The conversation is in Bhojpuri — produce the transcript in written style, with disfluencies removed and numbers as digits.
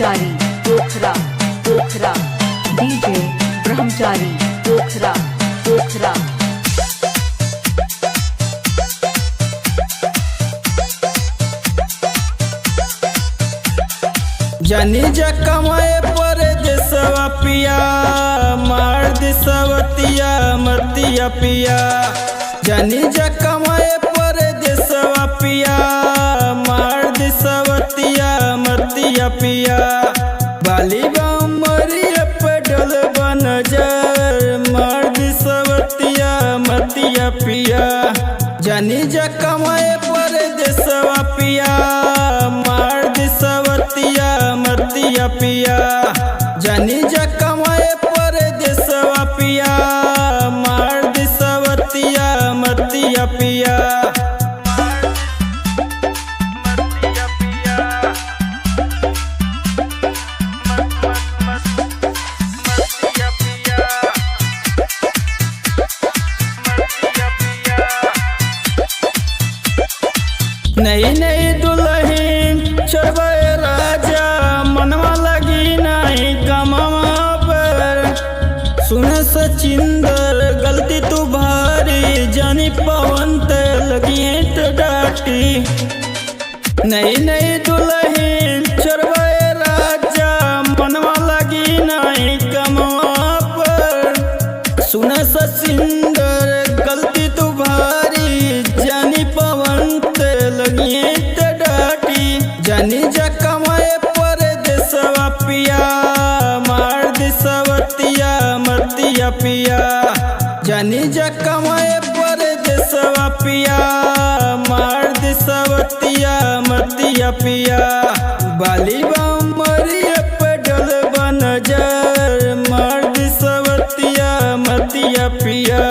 ब्रह्मचारी पोखरा पोखरा डीजे ब्रह्मचारी पोखरा पोखरा। जानी जा कमाए पर देसवा पिया मार देसवतिया मतिया पिया। जानी जा कमाए पर देसवा पिया मार देसवतिया मतिया पिया। बाली बमरिया पे डल बन जर मार देसवतिया मतिया पिया। जानी जा कमाए पर देसवा पिया मार देसवतिया मतिया पिया। जानी जा कमाए पर देसवा पिया मार देसवतिया मतिया पिया। नई नई दुल्हन चढ़े राजा मनवा लगी नहीं कमावा पर। सुन सचिंदर गलती तू भारी जानी पवन ते लगी तो डाटी। नई नई दुल्हन चढ़े राजा मनवा लगी नहीं कमावा पर। सुन सचिंदर गलती तू भारी जानी पवन ते लगी ते डाटी। जानी जा कमाए पर देसवा पिया मार देसवतिया मतिया पिया। जानी जा कमाए पर देसवा पिया मार देसवतिया मतिया पिया। बाली बमरिया पे डल बन जर मार देसवतिया मतिया पिया।